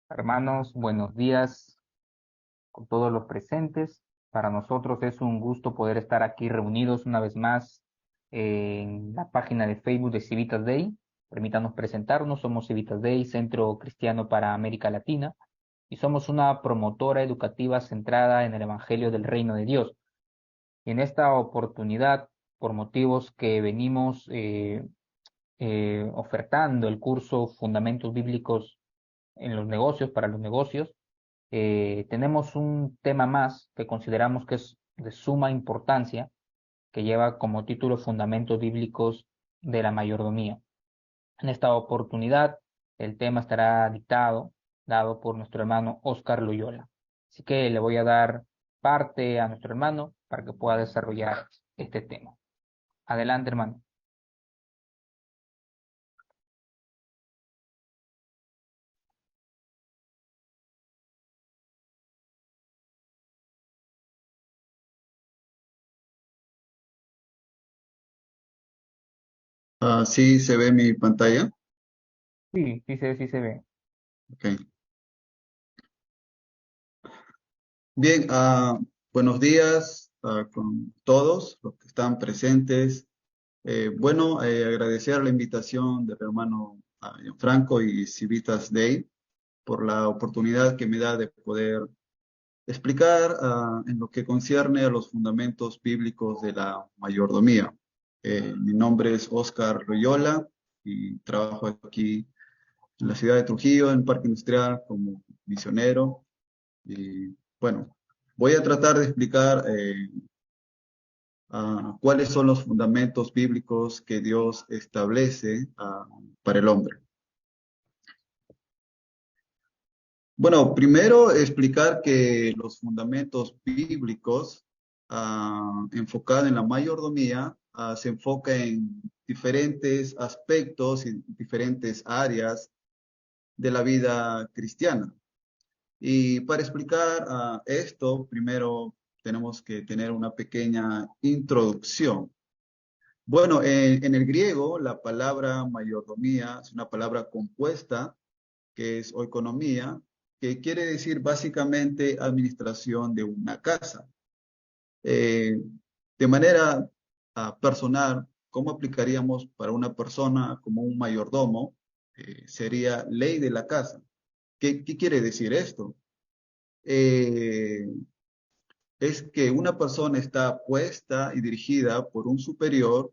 Hermanos, buenos días con todos los presentes. Para nosotros es un gusto poder estar aquí reunidos una vez más en la página de Facebook de Civitas Day. Permítanos presentarnos, somos Civitas Day, Centro Cristiano para América Latina, y somos una promotora educativa centrada en el Evangelio del Reino de Dios. Y en esta oportunidad, por motivos que venimos ofertando el curso Fundamentos Bíblicos en los negocios, para los negocios, tenemos un tema más que consideramos que es de suma importancia, que lleva como título Fundamentos Bíblicos de la Mayordomía. En esta oportunidad, el tema estará dado por nuestro hermano Oscar Loyola. Así que le voy a dar parte a nuestro hermano para que pueda desarrollar este tema. Adelante, hermano. Sí, se ve mi pantalla. Sí, sí se ve. Ok. Bien, buenos días con todos los que están presentes. Agradecer la invitación del hermano Franco y Civitas Day por la oportunidad que me da de poder explicar en lo que concierne a los fundamentos bíblicos de la mayordomía. Mi nombre es Oscar Loyola y trabajo aquí en la ciudad de Trujillo, en Parque Industrial, como misionero. Y bueno, voy a tratar de explicar cuáles son los fundamentos bíblicos que Dios establece para el hombre. Bueno, primero explicar que los fundamentos bíblicos enfocados en la mayordomía se enfoca en diferentes aspectos y diferentes áreas de la vida cristiana. Y para explicar esto, primero tenemos que tener una pequeña introducción. Bueno, en el griego, la palabra mayordomía es una palabra compuesta, que es oikonomía, que quiere decir básicamente administración de una casa. Eh, de manera personal, ¿cómo aplicaríamos para una persona como un mayordomo? Sería ley de la casa. ¿Qué quiere decir esto? eh, es que una persona está puesta y dirigida por un superior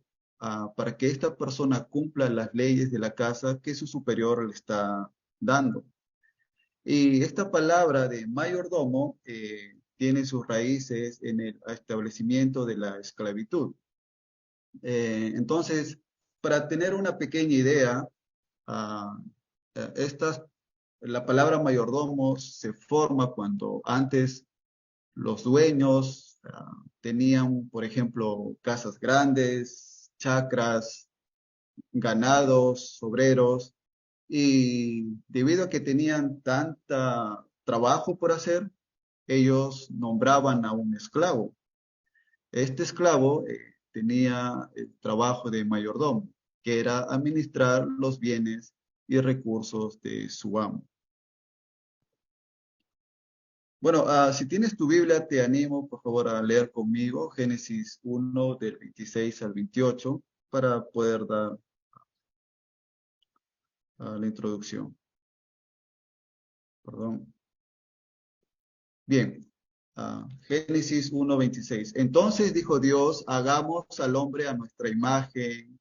para que esta persona cumpla las leyes de la casa que su superior le está dando. Y esta palabra de mayordomo tiene sus raíces en el establecimiento de la esclavitud. Entonces, para tener una pequeña idea, ah, estas, la palabra mayordomo se forma cuando antes los dueños tenían, por ejemplo, casas grandes, chacras, ganados, obreros, y debido a que tenían tanta trabajo por hacer, ellos nombraban a un esclavo. Este esclavo tenía el trabajo de mayordomo, que era administrar los bienes y recursos de su amo. Bueno, si tienes tu Biblia, te animo, por favor, a leer conmigo Génesis 1 del 26 al 28 para poder dar la introducción. Perdón. Bien, Génesis 1, 26. Entonces dijo Dios, hagamos al hombre a nuestra imagen,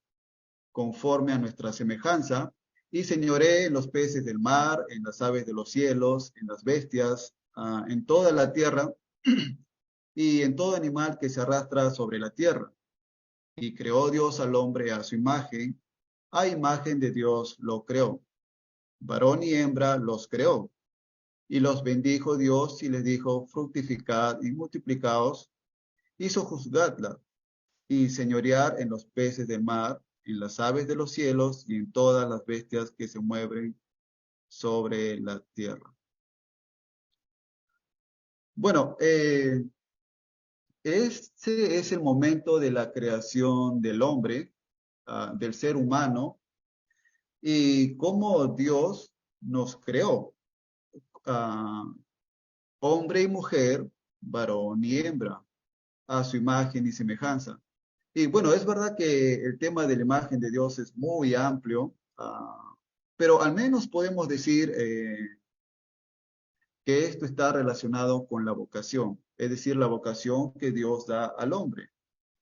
conforme a nuestra semejanza, y señoré en los peces del mar, en las aves de los cielos, en las bestias, en toda la tierra, y en todo animal que se arrastra sobre la tierra. Y creó Dios al hombre a su imagen, a imagen de Dios lo creó. Varón y hembra los creó. Y los bendijo Dios y les dijo, fructificad y multiplicaos, y sojuzgadla, y señorear en los peces del mar, en las aves de los cielos, y en todas las bestias que se mueven sobre la tierra. Bueno, este es el momento de la creación del hombre, del ser humano, y cómo Dios nos creó. ah, hombre y mujer, varón y hembra, a su imagen y semejanza. Y bueno, es verdad que el tema de la imagen de Dios es muy amplio, pero al menos podemos decir que esto está relacionado con la vocación, es decir, la vocación que Dios da al hombre.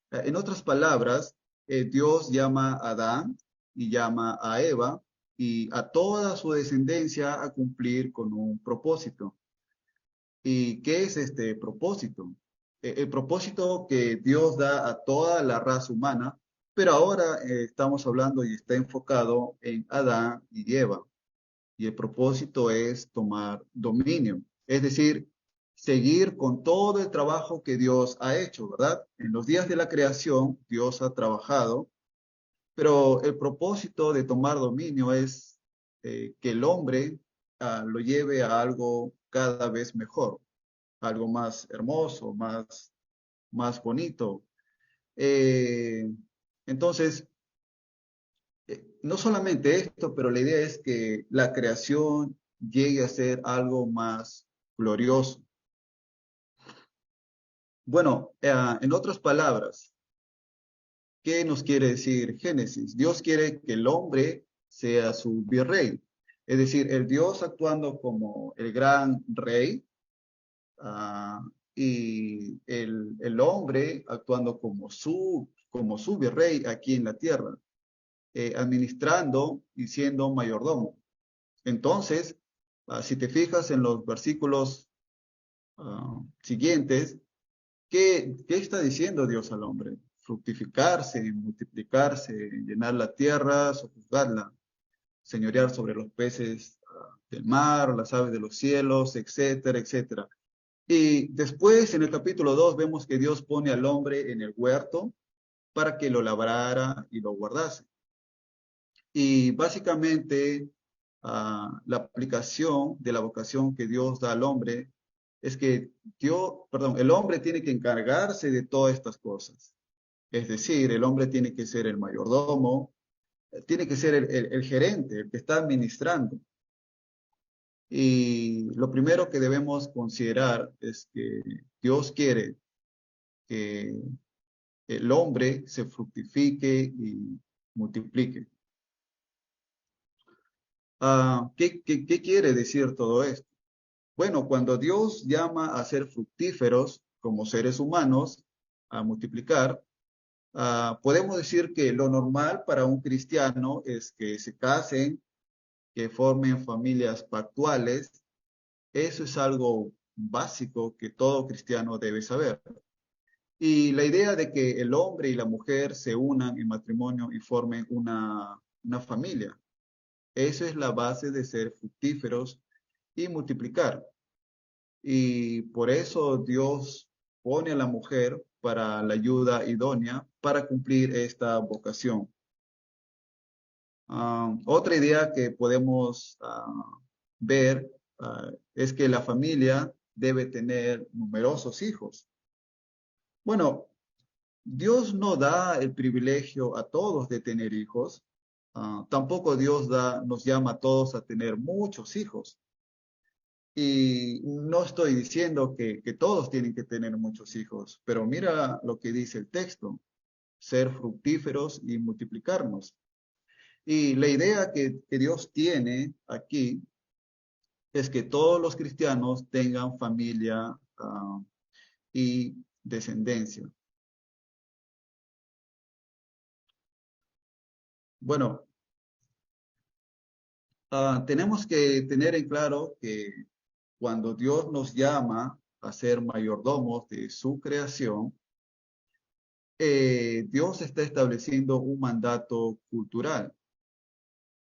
En otras palabras, Dios llama a Adán y llama a Eva y a toda su descendencia a cumplir con un propósito. ¿Y qué es este propósito? El propósito que Dios da a toda la raza humana, pero ahora estamos hablando y está enfocado en Adán y Eva. Y el propósito es tomar dominio, es decir, seguir con todo el trabajo que Dios ha hecho, ¿verdad? En los días de la creación, Dios ha trabajado, pero el propósito de tomar dominio es que el hombre lo lleve a algo cada vez mejor, algo más hermoso, más bonito. Eh, entonces, no solamente esto, pero la idea es que la creación llegue a ser algo más glorioso. Bueno, en otras palabras, ¿qué nos quiere decir Génesis? Dios quiere que el hombre sea su virrey, es decir, el Dios actuando como el gran rey, ah, y el hombre actuando como su virrey aquí en la tierra, administrando y siendo mayordomo. Entonces, si te fijas en los versículos siguientes, ¿qué está diciendo Dios al hombre? Fructificarse, multiplicarse, llenar la tierra, sojuzgarla, señorear sobre los peces del mar, las aves de los cielos, etcétera, etcétera. Y después, en el capítulo 2 vemos que Dios pone al hombre en el huerto para que lo labrara y lo guardase. Y básicamente, la aplicación de la vocación que Dios da al hombre es que el hombre tiene que encargarse de todas estas cosas. Es decir, el hombre tiene que ser el mayordomo, tiene que ser el gerente, el que está administrando. Y lo primero que debemos considerar es que Dios quiere que el hombre se fructifique y multiplique. ¿Qué quiere decir todo esto? Bueno, cuando Dios llama a ser fructíferos como seres humanos, a multiplicar, podemos decir que lo normal para un cristiano es que se casen, que formen familias pactuales. Eso es algo básico que todo cristiano debe saber. Y la idea de que el hombre y la mujer se unan en matrimonio y formen una familia. Eso es la base de ser fructíferos y multiplicar. Y por eso Dios pone a la mujer para la ayuda idónea para cumplir esta vocación. Otra idea que podemos ver es que la familia debe tener numerosos hijos. Bueno, Dios no da el privilegio a todos de tener hijos. Tampoco Dios nos llama a todos a tener muchos hijos. Y no estoy diciendo que todos tienen que tener muchos hijos, pero mira lo que dice el texto, ser fructíferos y multiplicarnos. Y la idea que Dios tiene aquí es que todos los cristianos tengan familia y descendencia. Bueno, tenemos que tener en claro que cuando Dios nos llama a ser mayordomos de su creación, Dios está estableciendo un mandato cultural.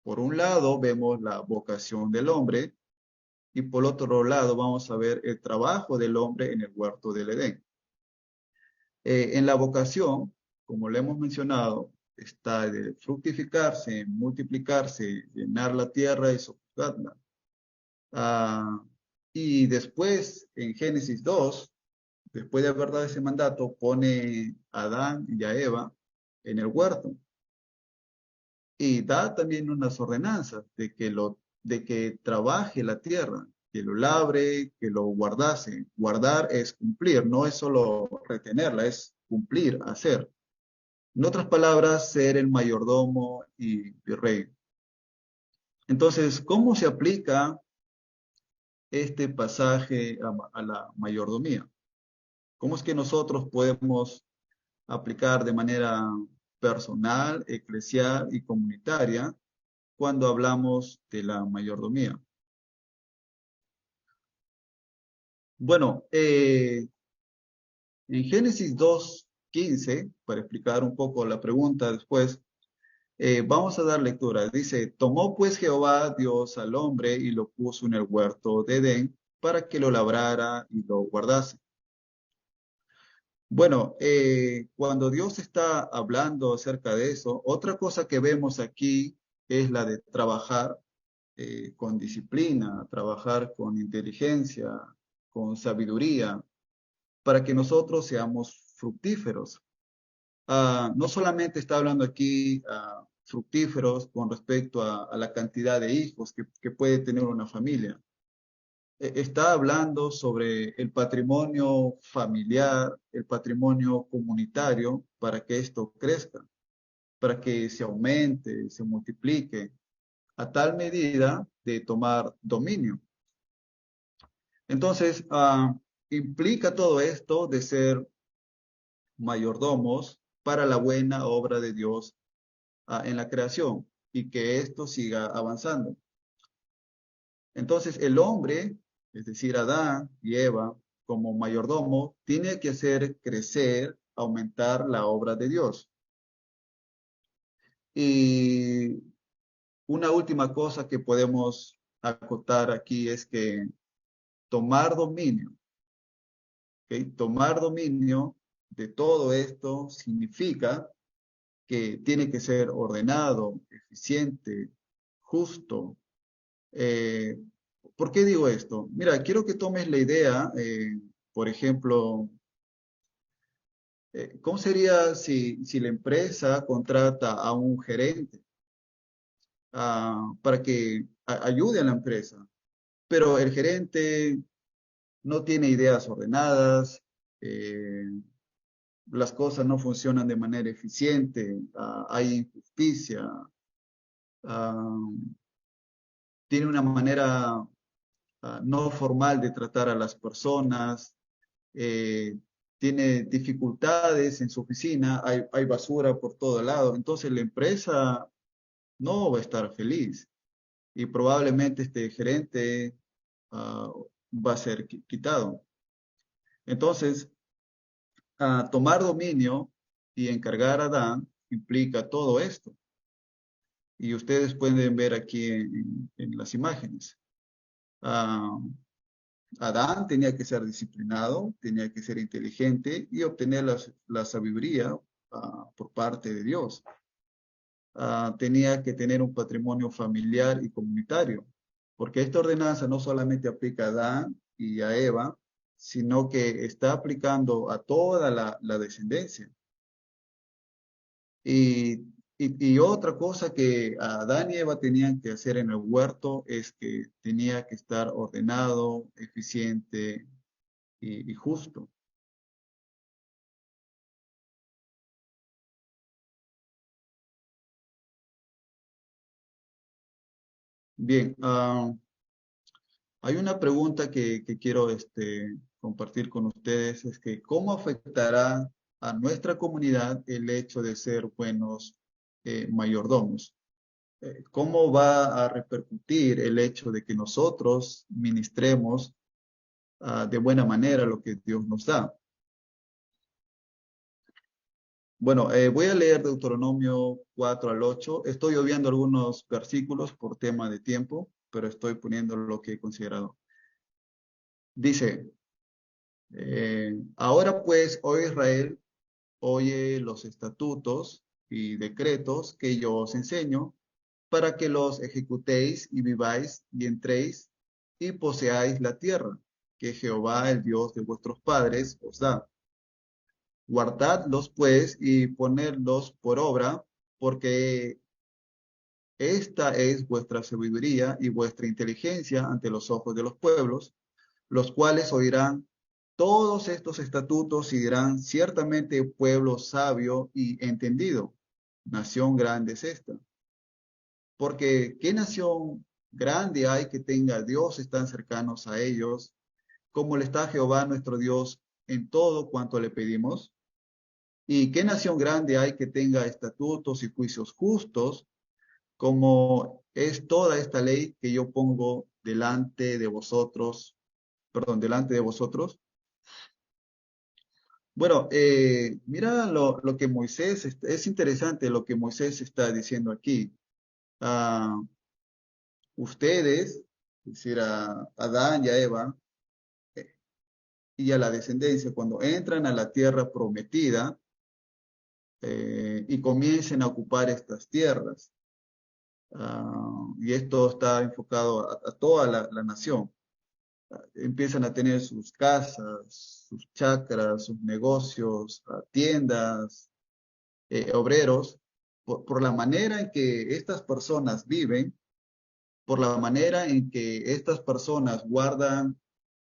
Por un lado, vemos la vocación del hombre y por otro lado, vamos a ver el trabajo del hombre en el huerto del Edén. En la vocación, como le hemos mencionado, está de fructificarse, multiplicarse, llenar la tierra y sojuzgarla. Ah, y después, en Génesis 2, después de haber dado ese mandato, pone a Adán y a Eva en el huerto. Y da también unas ordenanzas de que trabaje la tierra, que lo labre, que lo guardase. Guardar es cumplir, no es solo retenerla, es cumplir, hacer. En otras palabras, ser el mayordomo y virrey. Entonces, ¿cómo se aplica este pasaje a la mayordomía? ¿Cómo es que nosotros podemos aplicar de manera personal, eclesial y comunitaria cuando hablamos de la mayordomía? Bueno, en Génesis 2:15, para explicar un poco la pregunta después, vamos a dar lectura. Dice, tomó pues Jehová Dios al hombre y lo puso en el huerto de Edén para que lo labrara y lo guardase. Bueno, cuando Dios está hablando acerca de eso, otra cosa que vemos aquí es la de trabajar con disciplina, trabajar con inteligencia, con sabiduría, para que nosotros seamos fructíferos. No solamente está hablando aquí fructíferos con respecto a la cantidad de hijos que puede tener una familia. Está hablando sobre el patrimonio familiar, el patrimonio comunitario, para que esto crezca, para que se aumente, se multiplique, a tal medida de tomar dominio. Entonces, implica todo esto de ser mayordomos para la buena obra de Dios en la creación y que esto siga avanzando. Entonces, el hombre, es decir, Adán y Eva, como mayordomo, tiene que hacer crecer, aumentar la obra de Dios. Y una última cosa que podemos acotar aquí es que tomar dominio, ¿ok? Tomar dominio de todo esto significa que tiene que ser ordenado, eficiente, justo. Eh, ¿Por qué digo esto? Mira, quiero que tomes la idea, por ejemplo, ¿cómo sería si la empresa contrata a un gerente para que ayude a la empresa? Pero el gerente no tiene ideas ordenadas, eh, las cosas no funcionan de manera eficiente, hay injusticia, ah, tiene una manera no formal de tratar a las personas, eh, tiene dificultades en su oficina, hay basura por todo lado, entonces la empresa no va a estar feliz y probablemente este gerente ah, va a ser quitado. Entonces, tomar dominio y encargar a Adán implica todo esto. Y ustedes pueden ver aquí en las imágenes. Ah, Adán tenía que ser disciplinado, tenía que ser inteligente y obtener la sabiduría por parte de Dios. Tenía que tener un patrimonio familiar y comunitario, porque esta ordenanza no solamente aplica a Adán y a Eva, sino que está aplicando a toda la descendencia. Y, y otra cosa que Adán y Eva tenían que hacer en el huerto es que tenía que estar ordenado, eficiente y justo. Bien, hay una pregunta que quiero compartir con ustedes, es que ¿cómo afectará a nuestra comunidad el hecho de ser buenos mayordomos? ¿Cómo va a repercutir el hecho de que nosotros ministremos de buena manera lo que Dios nos da? Bueno, voy a leer Deuteronomio 4 al 8. Estoy obviando algunos versículos por tema de tiempo, pero estoy poniendo lo que he considerado. Dice, ahora pues, oh Israel, oye los estatutos y decretos que yo os enseño, para que los ejecutéis y viváis y entréis y poseáis la tierra que Jehová, el Dios de vuestros padres, os da. Guardadlos pues y ponedlos por obra, porque Esta es vuestra sabiduría y vuestra inteligencia ante los ojos de los pueblos, los cuales oirán todos estos estatutos y dirán, ciertamente pueblo sabio y entendido, nación grande es esta. Porque ¿qué nación grande hay que tenga a Dios tan cercanos a ellos, como le está Jehová nuestro Dios en todo cuanto le pedimos? ¿Y qué nación grande hay que tenga estatutos y juicios justos, como es toda esta ley que yo pongo delante de vosotros, perdón, delante de vosotros? Bueno, mira lo que Moisés, es interesante lo que Moisés está diciendo aquí. Ah, ustedes, es decir, a Adán y a Eva, eh, y a la descendencia, cuando entran a la tierra prometida y comiencen a ocupar estas tierras, y esto está enfocado a toda la nación, empiezan a tener sus casas, sus chacras, sus negocios, tiendas, obreros, por la manera en que estas personas viven, por la manera en que estas personas guardan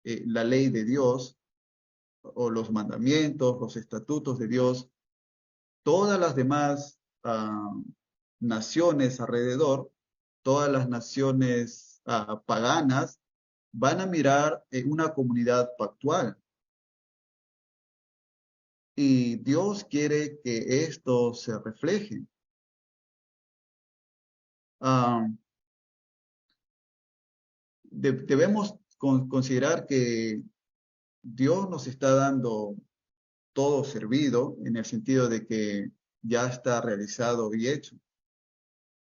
la ley de Dios o los mandamientos, los estatutos de Dios, todas las demás naciones alrededor, todas las naciones paganas, van a mirar una comunidad pactual. Y Dios quiere que esto se refleje. Ah, debemos considerar que Dios nos está dando todo servido en el sentido de que ya está realizado y hecho,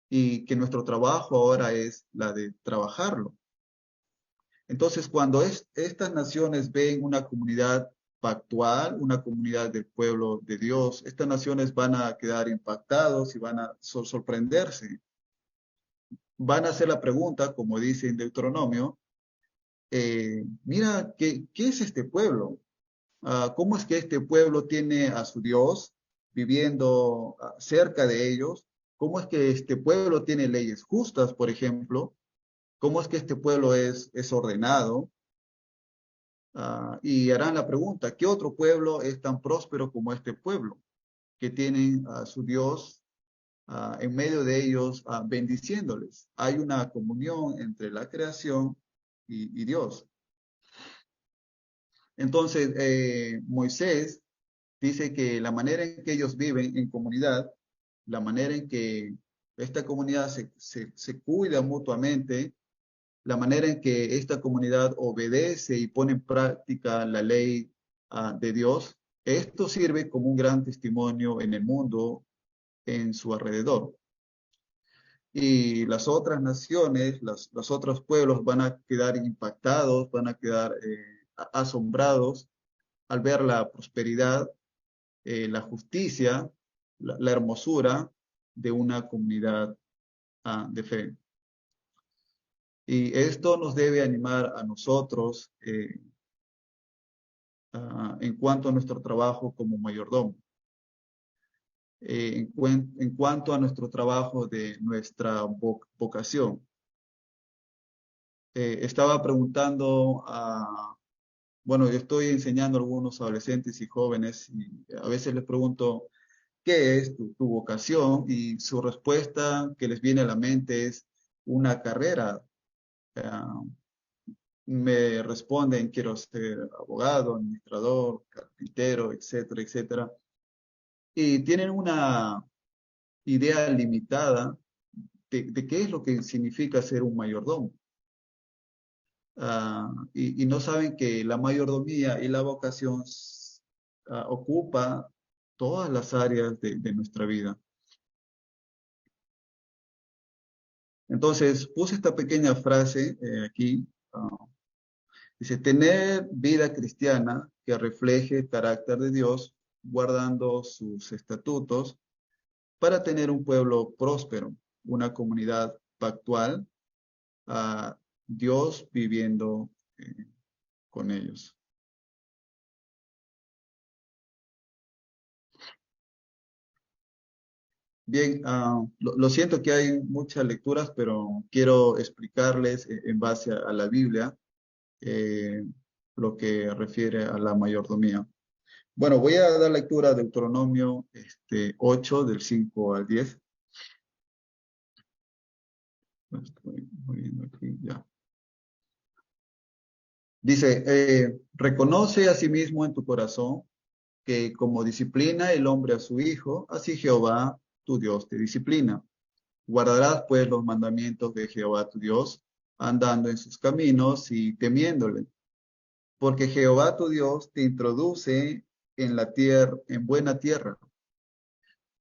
y que nuestro trabajo ahora es la de trabajarlo. Entonces, cuando estas naciones ven una comunidad pactual, una comunidad del pueblo de Dios, estas naciones van a quedar impactados y van a sorprenderse. Van a hacer la pregunta, como dice en Deuteronomio, mira, ¿qué es este pueblo? ¿Cómo es que este pueblo tiene a su Dios viviendo cerca de ellos? ¿Cómo es que este pueblo tiene leyes justas, por ejemplo? ¿Cómo es que este pueblo es ordenado? Y harán la pregunta, ¿qué otro pueblo es tan próspero como este pueblo? Que tienen a su Dios en medio de ellos bendiciéndoles. Hay una comunión entre la creación y Dios. Entonces, Moisés dice que la manera en que ellos viven en comunidad, la manera en que esta comunidad se cuida mutuamente, la manera en que esta comunidad obedece y pone en práctica la ley de Dios, esto sirve como un gran testimonio en el mundo, en su alrededor. Y las otras naciones, los otros pueblos van a quedar impactados, van a quedar asombrados al ver la prosperidad, la justicia, la hermosura de una comunidad de fe. Y esto nos debe animar a nosotros en cuanto a nuestro trabajo como mayordomo, en cuanto a nuestro trabajo de nuestra vocación. Estaba preguntando bueno, yo estoy enseñando a algunos adolescentes y jóvenes y a veces les pregunto, ¿qué es tu vocación? Y su respuesta que les viene a la mente es una carrera. Ah, Me responden, quiero ser abogado, administrador, carpintero, etcétera, etcétera. Y tienen una idea limitada de qué es lo que significa ser un mayordomo. Y no saben que la mayordomía y la vocación ocupa todas las áreas de nuestra vida. Entonces, puse esta pequeña frase aquí. Dice, tener vida cristiana que refleje el carácter de Dios, guardando sus estatutos, para tener un pueblo próspero, una comunidad pactual, a Dios viviendo con ellos. Bien, lo siento que hay muchas lecturas, pero quiero explicarles en base a la Biblia eh, lo que refiere a la mayordomía. Bueno, voy a dar lectura a Deuteronomio 8, del 5 al 10. Estoy moviendo aquí, ya. Dice, reconoce a sí mismo en tu corazón que como disciplina el hombre a su hijo, así Jehová tu Dios te disciplina. Guardarás pues los mandamientos de Jehová tu Dios, andando en sus caminos y temiéndole, porque Jehová tu Dios te introduce en la tierra, en buena tierra,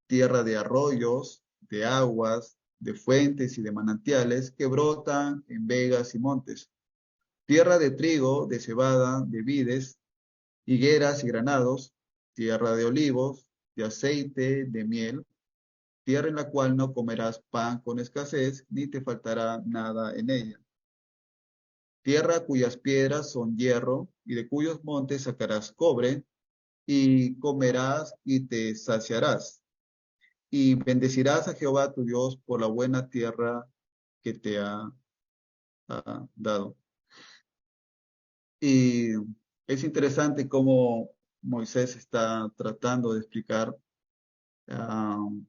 tierra de arroyos, de aguas, de fuentes y de manantiales que brotan en vegas y montes, tierra de trigo, de cebada, de vides, higueras y granados, tierra de olivos, de aceite, de miel, tierra en la cual no comerás pan con escasez, ni te faltará nada en ella. Tierra cuyas piedras son hierro, y de cuyos montes sacarás cobre, y comerás y te saciarás. Y bendecirás a Jehová tu Dios por la buena tierra que te ha dado. Y es interesante cómo Moisés está tratando de explicar uh,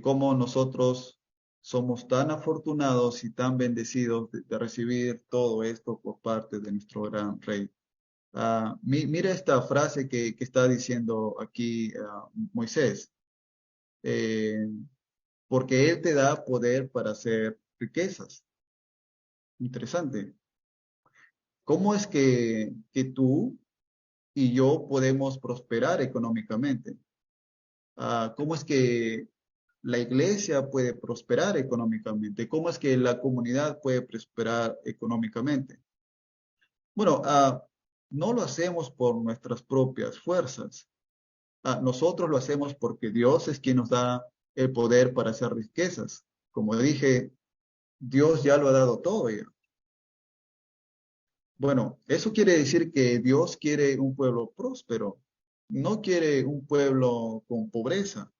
cómo nosotros somos tan afortunados y tan bendecidos de recibir todo esto por parte de nuestro gran rey. Mira esta frase que está diciendo aquí Moisés, eh, porque Él te da poder para hacer riquezas. Interesante. ¿Cómo es que tú y yo podemos prosperar económicamente? ¿Cómo es que la iglesia puede prosperar económicamente? ¿Cómo es que la comunidad puede prosperar económicamente? Bueno, no lo hacemos por nuestras propias fuerzas. Nosotros lo hacemos porque Dios es quien nos da el poder para hacer riquezas. Como dije, Dios ya lo ha dado todo ya. Bueno, eso quiere decir que Dios quiere un pueblo próspero, no quiere un pueblo con pobreza.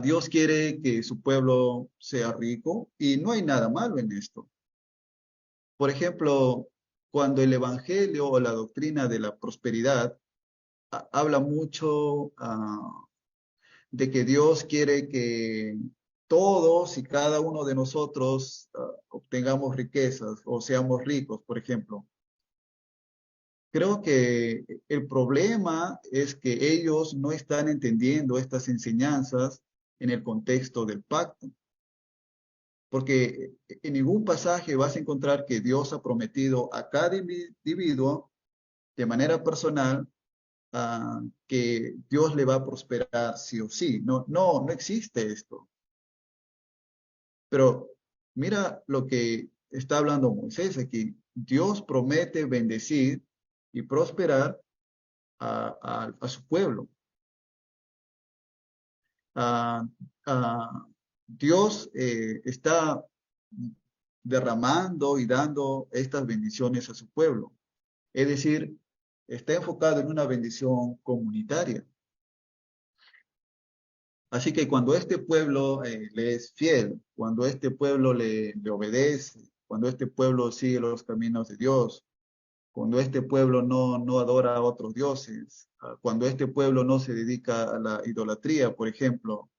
Dios quiere que su pueblo sea rico y no hay nada malo en esto. Por ejemplo, cuando el Evangelio o la doctrina de la prosperidad habla mucho de que Dios quiere que todos y cada uno de nosotros obtengamos riquezas o seamos ricos, por ejemplo. Creo que el problema es que ellos no están entendiendo estas enseñanzas en el contexto del pacto, porque en ningún pasaje vas a encontrar que Dios ha prometido a cada individuo de manera personal que Dios le va a prosperar sí o sí. No, no, no existe esto. Pero mira lo que está hablando Moisés aquí. Dios promete bendecir y prosperar a su pueblo. Ah, Dios está derramando y dando estas bendiciones a su pueblo. Es decir, está enfocado en una bendición comunitaria. Así que cuando este pueblo le es fiel, cuando este pueblo le obedece, cuando este pueblo sigue los caminos de Dios, cuando este pueblo no adora a otros dioses, cuando este pueblo no se dedica a la idolatría, por ejemplo,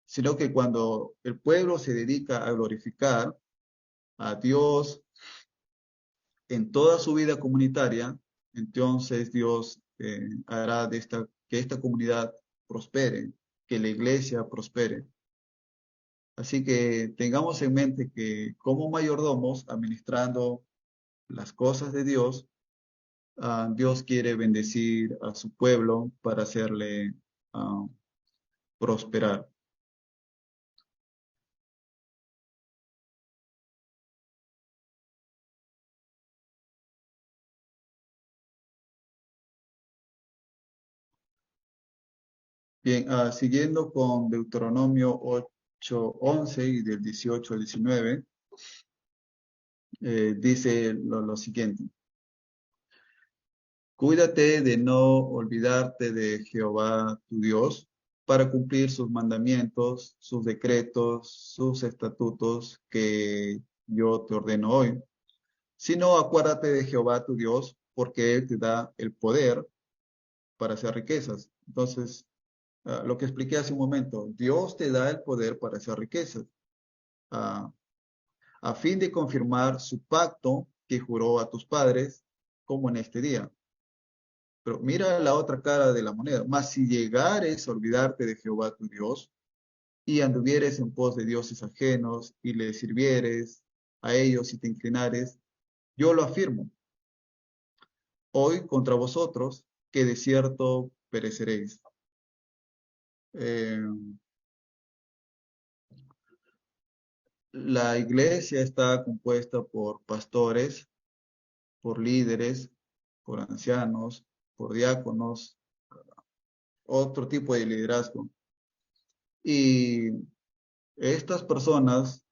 sino que cuando el pueblo se dedica a glorificar a Dios en toda su vida comunitaria, entonces Dios hará que esta comunidad prospere, que la iglesia prospere. Así que tengamos en mente que como mayordomos, administrando las cosas de Dios, Dios quiere bendecir a su pueblo para hacerle ah, prosperar. Bien, siguiendo con Deuteronomio 8:11 y del 18 al 19, dice lo siguiente. Cuídate de no olvidarte de Jehová tu Dios para cumplir sus mandamientos, sus decretos, sus estatutos que yo te ordeno hoy. Sino acuérdate de Jehová tu Dios, porque Él te da el poder para hacer riquezas. Entonces, lo que expliqué hace un momento, Dios te da el poder para hacer riquezas, ah, a fin de confirmar su pacto que juró a tus padres, como en este día. Pero mira la otra cara de la moneda. Mas si llegares a olvidarte de Jehová tu Dios y anduvieres en pos de dioses ajenos y les sirvieres a ellos y te inclinares, yo lo afirmo, hoy contra vosotros, que de cierto pereceréis. Eh, la iglesia está compuesta por pastores, por líderes, por ancianos, por diáconos, otro tipo de liderazgo. Y estas personas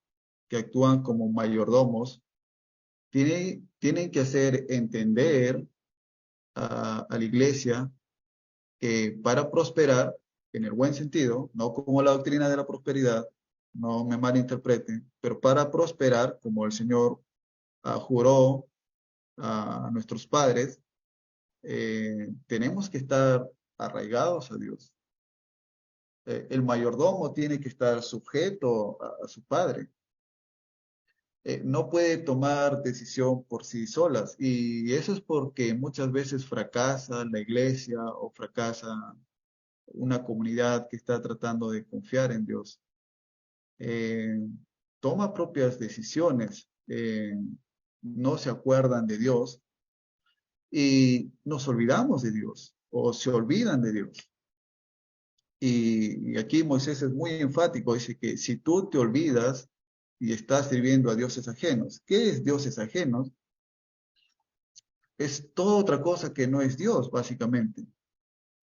que actúan como mayordomos tienen que hacer entender a la iglesia que para prosperar, en el buen sentido, no como la doctrina de la prosperidad, no me malinterpreten, pero para prosperar, como el Señor juró a nuestros padres, tenemos que estar arraigados a Dios. El mayordomo tiene que estar sujeto a su padre. No puede tomar decisión por sí solas y eso es porque muchas veces fracasa la iglesia o fracasa una comunidad que está tratando de confiar en Dios. Eh, Toma propias decisiones, no se acuerdan de Dios y nos olvidamos de Dios o se olvidan de Dios. Y aquí Moisés es muy enfático, dice que si tú te olvidas y estás sirviendo a dioses ajenos, ¿qué es dioses ajenos? Es toda otra cosa que no es Dios, básicamente.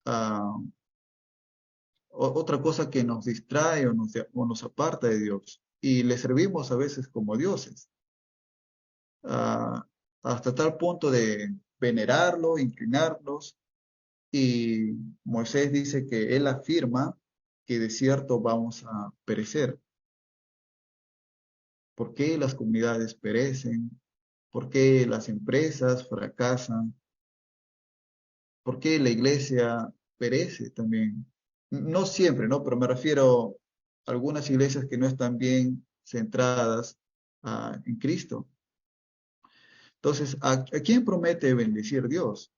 Ah, otra cosa que nos distrae o nos aparta de Dios. Y le servimos a veces como dioses, hasta tal punto de venerarlo, inclinarlos. Y Moisés dice que él afirma que de cierto vamos a perecer. ¿Por qué las comunidades perecen? ¿Por qué las empresas fracasan? ¿Por qué la iglesia perece también? No siempre, ¿no? Pero me refiero a algunas iglesias que no están bien centradas en Cristo. Entonces, ¿a quién promete bendecir Dios?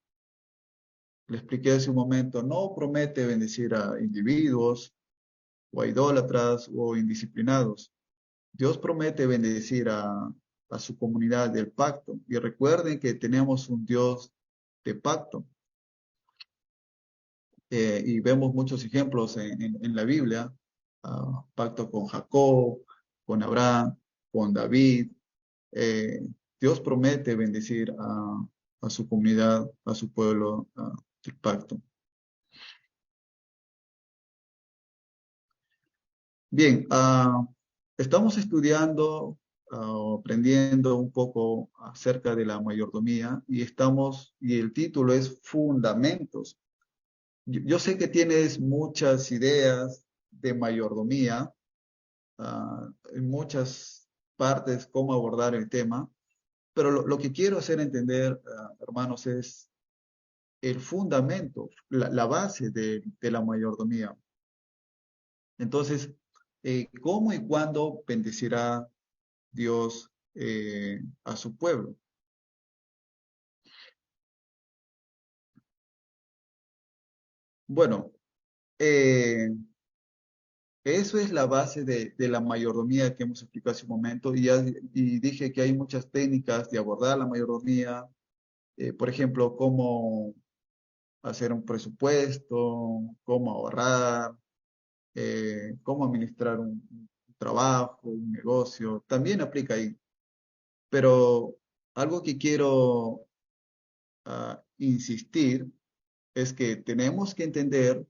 Le expliqué hace un momento, no promete bendecir a individuos o a idólatras o indisciplinados. Dios promete bendecir a su comunidad del pacto. Y recuerden que tenemos un Dios de pacto. Y vemos muchos ejemplos en la Biblia, pacto con Jacob, con Abraham, con David. Eh, Dios promete bendecir a su comunidad, a su pueblo del pacto. Bien, estamos estudiando, aprendiendo un poco acerca de la mayordomía y el título es Fundamentos. Yo sé que tienes muchas ideas de mayordomía, en muchas partes cómo abordar el tema, pero lo que quiero hacer entender, hermanos, es el fundamento, la base de la mayordomía. Entonces, ¿cómo y cuándo bendecirá Dios a su pueblo? Bueno, eh, eso es la base de la mayordomía que hemos explicado hace un momento y dije que hay muchas técnicas de abordar la mayordomía, por ejemplo, cómo hacer un presupuesto, cómo ahorrar, cómo administrar un trabajo, un negocio, también aplica ahí. Pero algo que quiero insistir es que tenemos que entender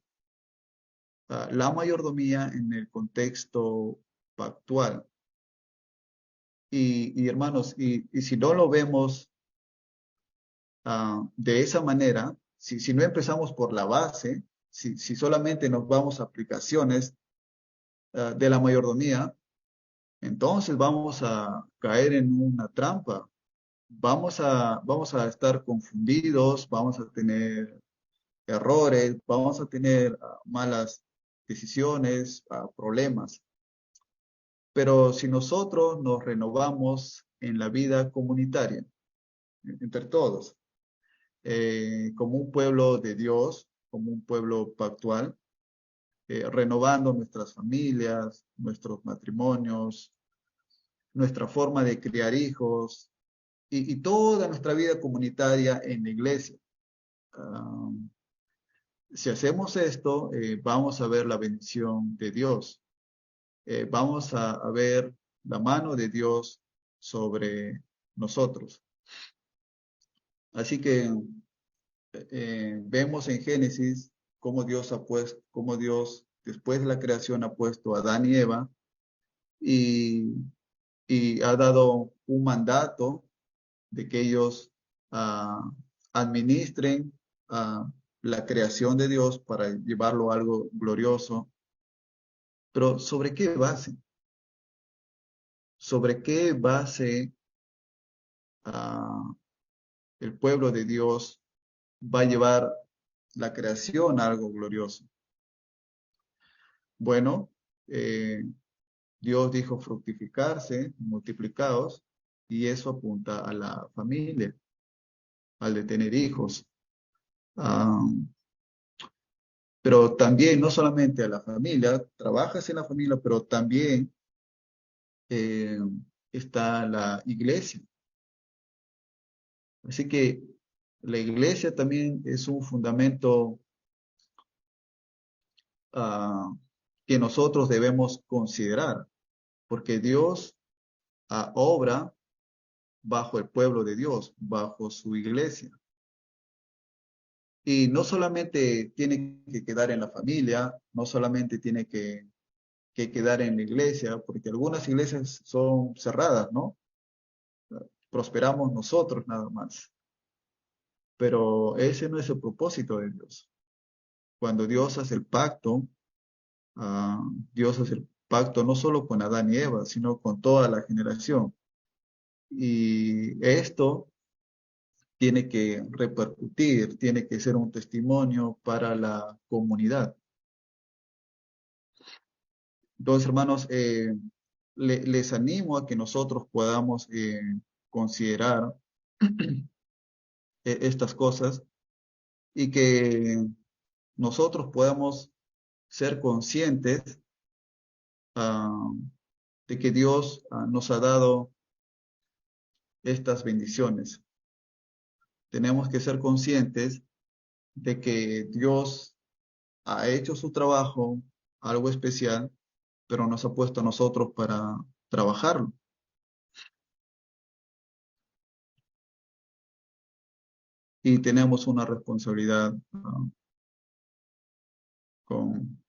la mayordomía en el contexto pactual. Y hermanos, y si no lo vemos de esa manera, si no empezamos por la base, si solamente nos vamos a aplicaciones de la mayordomía, entonces vamos a caer en una trampa. Vamos a estar confundidos, vamos a tener errores, vamos a tener malas decisiones, problemas. Pero si nosotros nos renovamos en la vida comunitaria, entre todos, como un pueblo de Dios, como un pueblo pactual, renovando nuestras familias, nuestros matrimonios, nuestra forma de criar hijos y toda nuestra vida comunitaria en la iglesia. Ah, si hacemos esto, vamos a ver la bendición de Dios. Vamos a ver la mano de Dios sobre nosotros. Así que vemos en Génesis cómo Dios después de la creación ha puesto a Adán y Eva y, y ha dado un mandato de que ellos ah, administren la creación de Dios para llevarlo a algo glorioso. Pero ¿sobre qué base? ¿Sobre qué base ah, el pueblo de Dios va a llevar la creación a algo glorioso? Bueno, eh, Dios dijo fructificarse, multiplicaos, y eso apunta a la familia, al de tener hijos. Ah, pero también, no solamente a la familia, trabajas en la familia, pero también eh, está la iglesia. Así que la iglesia también es un fundamento ah, que nosotros debemos considerar, porque Dios obra bajo el pueblo de Dios, bajo su iglesia. Y no solamente tiene que quedar en la familia, no solamente tiene que quedar en la iglesia, porque algunas iglesias son cerradas, ¿no? Prosperamos nosotros nada más. Pero ese no es el propósito de Dios. Cuando Dios hace el pacto, ah, Dios hace el pacto no solo con Adán y Eva, sino con toda la generación. Y esto tiene que repercutir, tiene que ser un testimonio para la comunidad. Entonces, hermanos, les animo a que nosotros podamos considerar estas cosas y que nosotros podamos ser conscientes ah, de que Dios nos ha dado estas bendiciones. Tenemos que ser conscientes de que Dios ha hecho su trabajo, algo especial, pero nos ha puesto a nosotros para trabajarlo. Y tenemos una responsabilidad con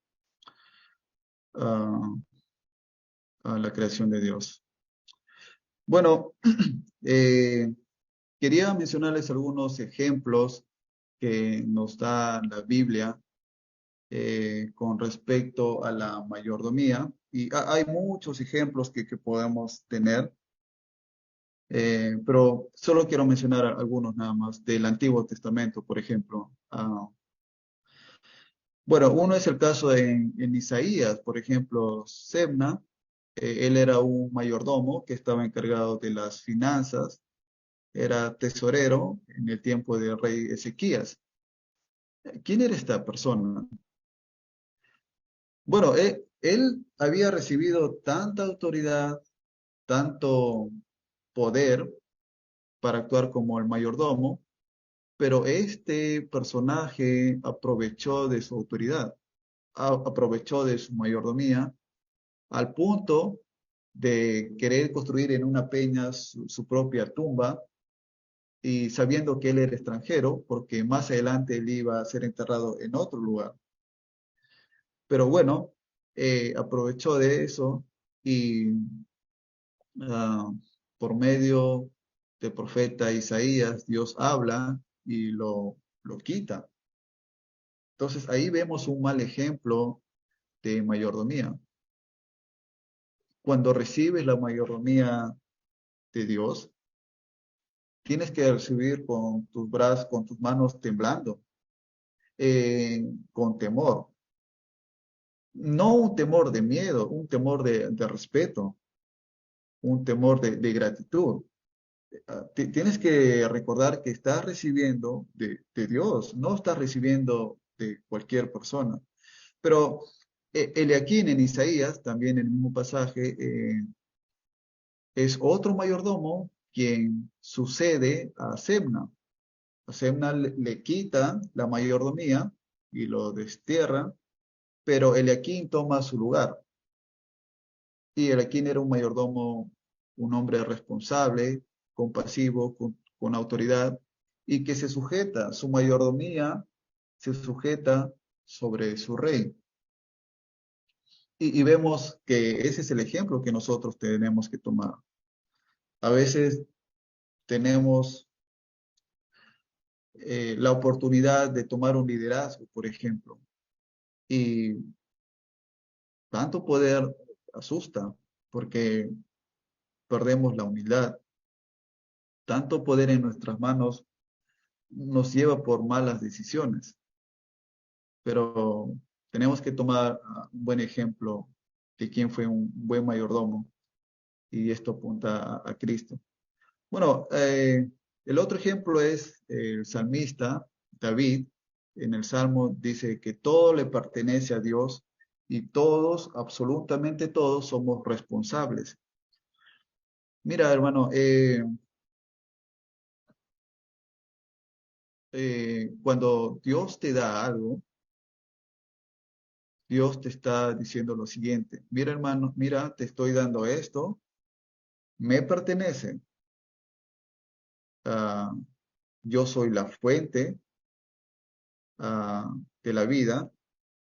ah, a la creación de Dios. Bueno, eh, quería mencionarles algunos ejemplos que nos da la Biblia con respecto a la mayordomía. Y hay muchos ejemplos que podemos tener, pero solo quiero mencionar algunos nada más del Antiguo Testamento, por ejemplo. Bueno, uno es el caso en Isaías, por ejemplo, Sebna, él era un mayordomo que estaba encargado de las finanzas, era tesorero en el tiempo del rey Ezequías. ¿Quién era esta persona? Bueno, él había recibido tanta autoridad, tanto poder para actuar como el mayordomo, pero este personaje aprovechó de su autoridad, aprovechó de su mayordomía al punto de querer construir en una peña su propia tumba y sabiendo que él era extranjero, porque más adelante él iba a ser enterrado en otro lugar. Pero bueno, aprovechó de eso y ah, por medio del profeta Isaías, Dios habla y lo quita. Entonces ahí vemos un mal ejemplo de mayordomía. Cuando recibes la mayordomía de Dios, tienes que recibir con tus brazos, con tus manos temblando, con temor. No un temor de miedo, un temor de respeto, un temor de gratitud. Tienes que recordar que estás recibiendo de Dios, no estás recibiendo de cualquier persona. Pero Eliaquín en Isaías, también en el mismo pasaje, es otro mayordomo quien sucede a Sebna. A Sebna le quita la mayordomía y lo destierra, pero Eliaquín toma su lugar. Y Eliaquín era un mayordomo, un hombre responsable, compasivo, con autoridad, y que se sujeta, su mayordomía se sujeta sobre su rey. Y vemos que ese es el ejemplo que nosotros tenemos que tomar. A veces tenemos la oportunidad de tomar un liderazgo, por ejemplo, y tanto poder asusta porque perdemos la humildad. Tanto poder en nuestras manos nos lleva por malas decisiones, pero tenemos que tomar un buen ejemplo de quién fue un buen mayordomo y esto apunta a Cristo. Bueno, el otro ejemplo es el salmista David. En el Salmo dice que todo le pertenece a Dios y todos, absolutamente todos, somos responsables. Mira, hermano, cuando Dios te da algo, Dios te está diciendo lo siguiente, mira, hermano, mira, te estoy dando esto, me pertenece, ah, yo soy la fuente ah, de la vida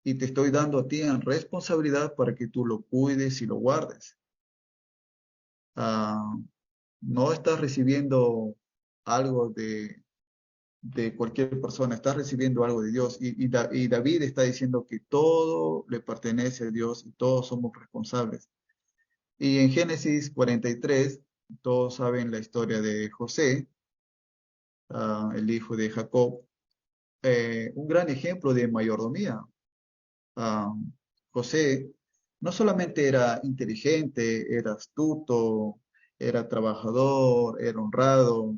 y te estoy dando a ti en responsabilidad para que tú lo cuides y lo guardes. Ah, no estás recibiendo algo de cualquier persona, estás recibiendo algo de Dios. Y David está diciendo que todo le pertenece a Dios y todos somos responsables. Y en Génesis 43, todos saben la historia de José, el hijo de Jacob, un gran ejemplo de mayordomía. Ah, José no solamente era inteligente, era astuto, era trabajador, era honrado.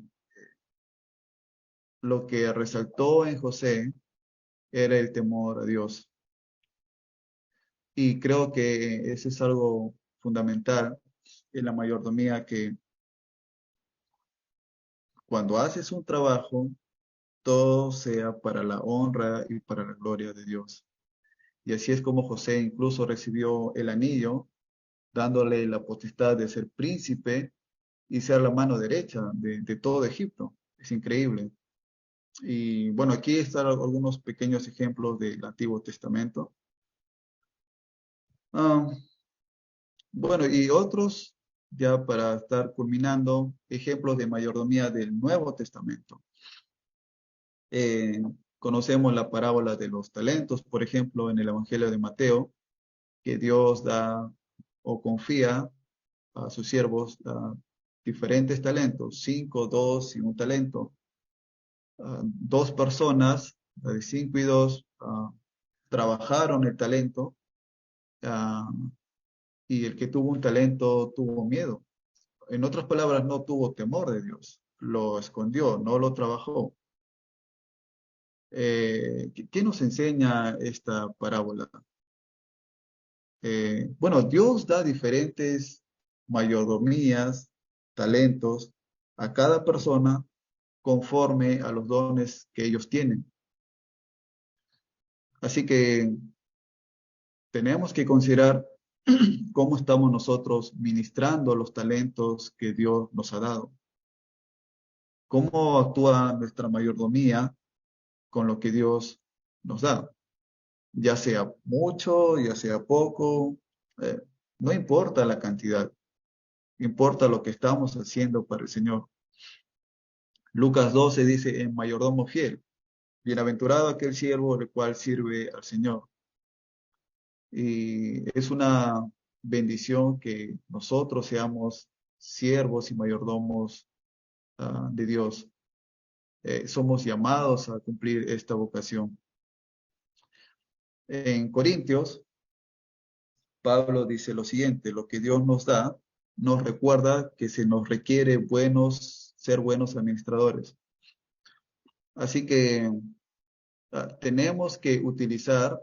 Lo que resaltó en José era el temor a Dios. Y creo que eso es algo fundamental en la mayordomía, que cuando haces un trabajo, todo sea para la honra y para la gloria de Dios. Y así es como José incluso recibió el anillo, dándole la potestad de ser príncipe y ser la mano derecha de todo Egipto. Es increíble. Y bueno, aquí están algunos pequeños ejemplos del Antiguo Testamento. Ah, bueno, y otros, ya para estar culminando, ejemplos de mayordomía del Nuevo Testamento. Eh, Conocemos la parábola de los talentos, por ejemplo, en el Evangelio de Mateo, que Dios da o confía a sus siervos diferentes talentos, 5, 2 y un talento. Dos personas, la de 5 y 2, trabajaron el talento, ah, y el que tuvo un talento tuvo miedo. En otras palabras, no tuvo temor de Dios, lo escondió, no lo trabajó. ¿Qué nos enseña esta parábola? Bueno, Dios da diferentes mayordomías, talentos a cada persona conforme a los dones que ellos tienen. Así que tenemos que considerar cómo estamos nosotros ministrando los talentos que Dios nos ha dado. Cómo actúa nuestra mayordomía con lo que Dios nos da. Ya sea mucho, ya sea poco, eh, no importa la cantidad, importa lo que estamos haciendo para el Señor. Lucas 12 dice, en mayordomo fiel. bienaventurado aquel siervo el cual sirve al Señor. Y es una bendición que nosotros seamos siervos y mayordomos de Dios. Somos llamados a cumplir esta vocación. En Corintios, Pablo dice lo siguiente: lo que Dios nos da, nos recuerda que se nos requiere ser buenos administradores. Así que tenemos que utilizar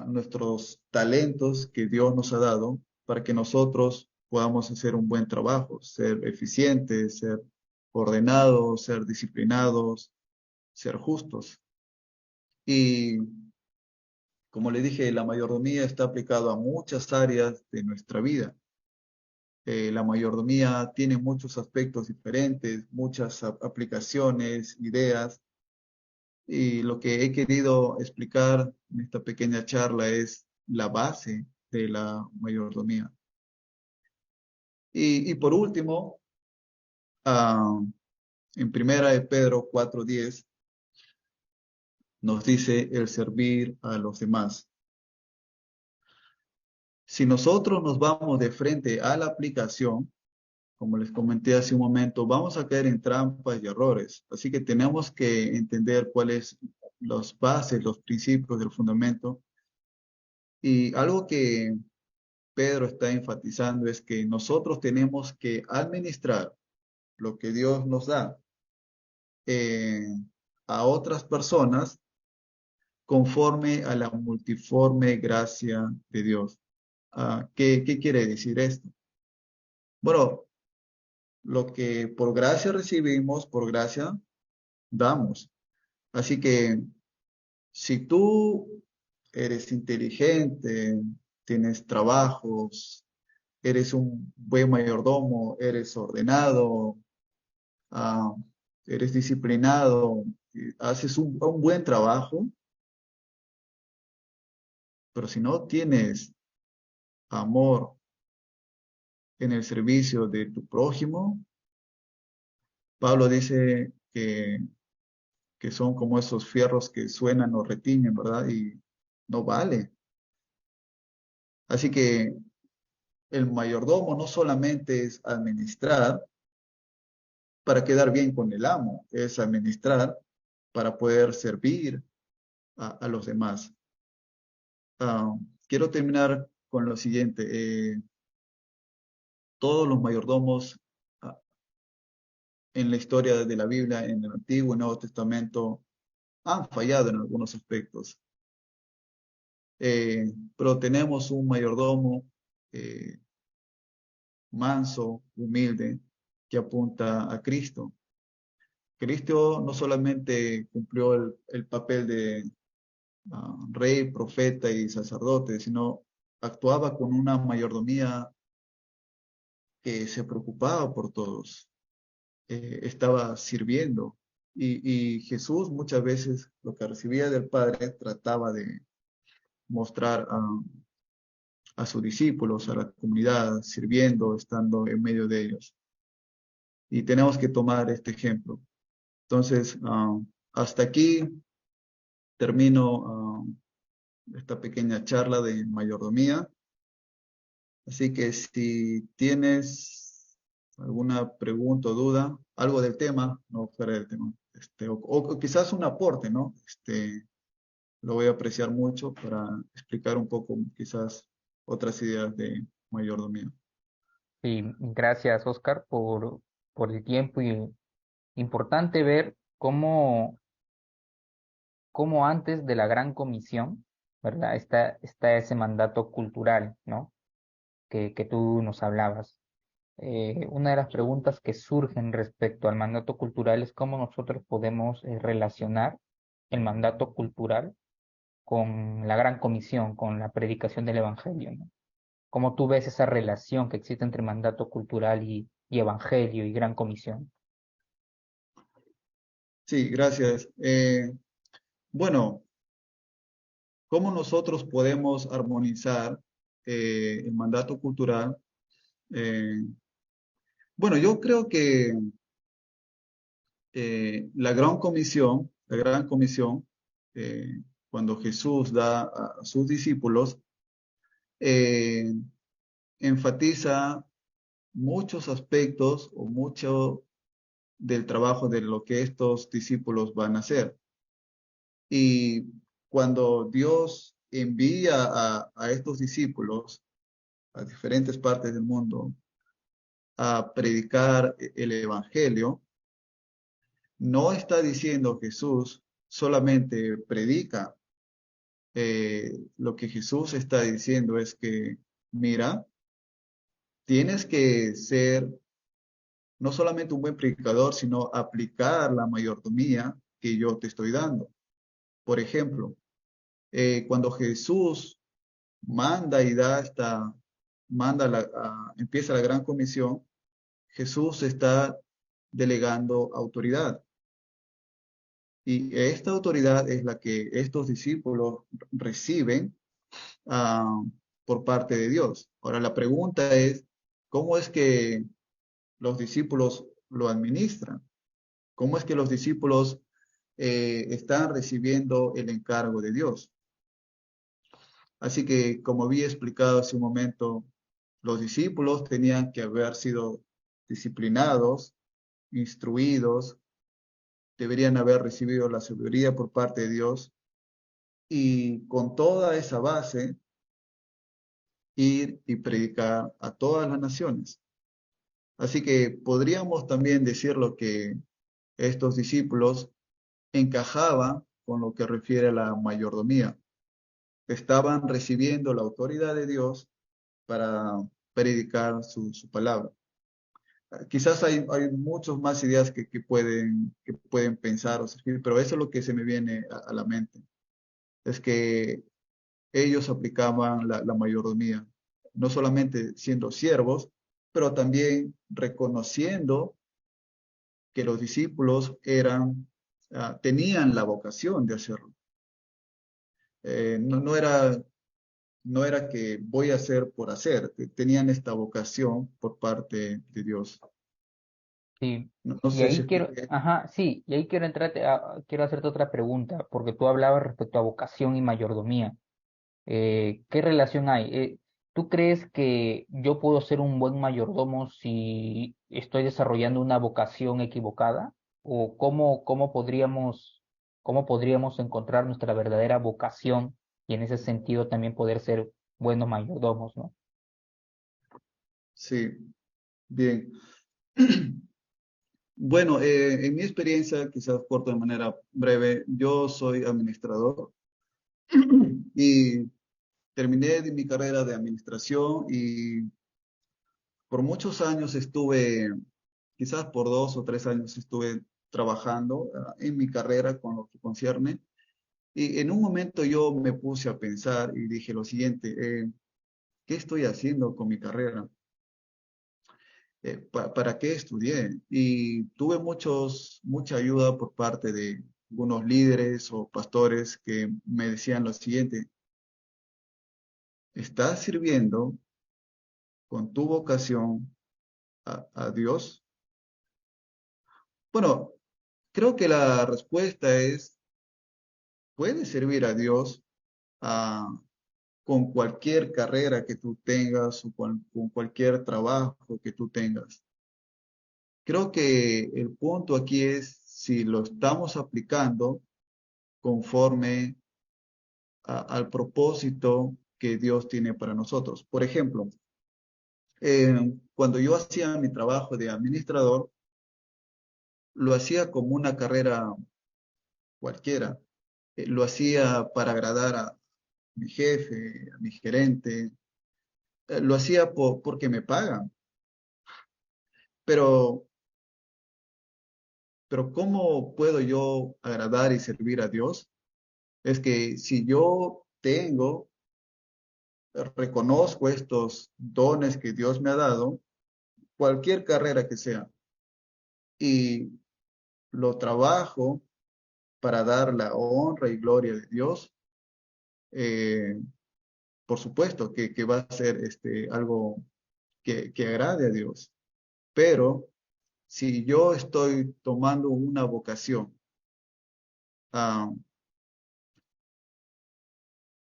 nuestros talentos que Dios nos ha dado para que nosotros podamos hacer un buen trabajo, ser eficientes, ser ordenados, ser disciplinados, ser justos. Y como le dije, la mayordomía está aplicada a muchas áreas de nuestra vida. La mayordomía tiene muchos aspectos diferentes, muchas aplicaciones, ideas, y lo que he querido explicar en esta pequeña charla es la base de la mayordomía. Y por último, ah, en Primera de Pedro 4:10 nos dice el servir a los demás. Si nosotros nos vamos de frente a la aplicación, como les comenté hace un momento, vamos a caer en trampas y errores. Así que tenemos que entender cuáles las bases, los principios del fundamento. Y algo que Pedro está enfatizando es que nosotros tenemos que administrar lo que Dios nos da eh, a otras personas conforme a la multiforme gracia de Dios. ¿Qué quiere decir esto? Bueno, lo que por gracia recibimos, por gracia damos. Así que si tú eres inteligente, tienes trabajos, eres un buen mayordomo, eres ordenado, ah, eres disciplinado, haces un buen trabajo, pero si no tienes amor en el servicio de tu prójimo, Pablo dice que son como esos fierros que suenan o retiñen, ¿verdad? Y no vale. Así que el mayordomo no solamente es administrar para quedar bien con el amo, es administrar para poder servir a los demás. Ah, quiero terminar con lo siguiente. Todos los mayordomos ah, en la historia de la Biblia, en el Antiguo y Nuevo Testamento, han fallado en algunos aspectos. Pero tenemos un mayordomo eh, manso, humilde, que apunta a Cristo. Cristo no solamente cumplió el papel de rey, profeta y sacerdote, sino actuaba con una mayordomía que se preocupaba por todos, estaba sirviendo. Y Jesús muchas veces lo que recibía del Padre trataba de mostrar a sus discípulos, a la comunidad, sirviendo, estando en medio de ellos. Y tenemos que tomar este ejemplo. Entonces, hasta aquí termino esta pequeña charla de mayordomía. Así que si tienes alguna pregunta o duda, algo del tema, no fuera del tema, o quizás un aporte, ¿no? Lo voy a apreciar mucho para explicar un poco quizás otras ideas de mayordomía. Y gracias, Oscar, por el tiempo y importante ver cómo antes de la Gran Comisión, ¿verdad? Está ese mandato cultural, ¿no? Que tú nos hablabas. Una de las preguntas que surgen respecto al mandato cultural es cómo nosotros podemos relacionar el mandato cultural con la Gran Comisión, con la predicación del Evangelio, ¿no? ¿Cómo tú ves esa relación que existe entre mandato cultural y Evangelio y Gran Comisión? Sí, gracias. Bueno, ¿cómo nosotros podemos armonizar el mandato cultural? Eh, bueno, yo creo que la gran comisión, cuando Jesús da a sus discípulos, eh, enfatiza muchos aspectos o mucho del trabajo de lo que estos discípulos van a hacer. Y cuando Dios envía a estos discípulos a diferentes partes del mundo a predicar el Evangelio, no está diciendo Jesús solamente predica. Lo que Jesús está diciendo es que, mira, tienes que ser no solamente un buen predicador, sino aplicar la mayordomía que yo te estoy dando. Por ejemplo, cuando Jesús manda y da esta, empieza la gran comisión, Jesús está delegando autoridad. Y esta autoridad es la que estos discípulos reciben ah, por parte de Dios. Ahora la pregunta es, ¿cómo es que los discípulos lo administran? ¿Cómo es que los discípulos están recibiendo el encargo de Dios? Así que, como había explicado hace un momento, los discípulos tenían que haber sido disciplinados, instruidos, deberían haber recibido la sabiduría por parte de Dios y con toda esa base ir y predicar a todas las naciones. Así que podríamos también decirlo que estos discípulos encajaban con lo que refiere a la mayordomía. Estaban recibiendo la autoridad de Dios para predicar su palabra. Quizás hay muchas más ideas que pueden pensar o surgir, pero eso es lo que se me viene a la mente. Es que ellos aplicaban la mayordomía, no solamente siendo siervos, pero también reconociendo que los discípulos tenían la vocación de hacerlo. No era que voy a hacer por hacer, tenían esta vocación por parte de Dios. Sí, No y sé si ahí quiero, expliqué. ajá, sí, y ahí quiero entrarte quiero hacerte otra pregunta, porque tú hablabas respecto a vocación y mayordomía. ¿Qué relación hay? ¿Tú crees que yo puedo ser un buen mayordomo si estoy desarrollando una vocación equivocada? ¿O cómo podríamos encontrar nuestra verdadera vocación y en ese sentido también poder ser buenos mayordomos, ¿no? Sí, bien. Bueno, en mi experiencia, quizás corto de manera breve, yo soy administrador y terminé mi carrera de administración y por muchos años estuve, quizás por 2 o 3 años estuve trabajando en mi carrera con lo que concierne. Y en un momento yo me puse a pensar y dije lo siguiente, ¿qué estoy haciendo con mi carrera? ¿Para qué estudié? Y tuve mucha ayuda por parte de algunos líderes o pastores que me decían lo siguiente, ¿estás sirviendo con tu vocación a Dios? Bueno, creo que la respuesta es, puedes servir a Dios ah, con cualquier carrera que tú tengas o con cualquier trabajo que tú tengas. Creo que el punto aquí es si lo estamos aplicando conforme al propósito que Dios tiene para nosotros. Por ejemplo, cuando yo hacía mi trabajo de administrador, lo hacía como una carrera cualquiera. Lo hacía para agradar a mi jefe, a mi gerente. Lo hacía porque me pagan. Pero, pero ¿cómo puedo yo agradar y servir a Dios? Es que si yo reconozco estos dones que Dios me ha dado, cualquier carrera que sea, y lo trabajo para dar la honra y gloria de Dios, eh, por supuesto que va a ser algo que agrade a Dios. Pero si yo estoy tomando una vocación ah,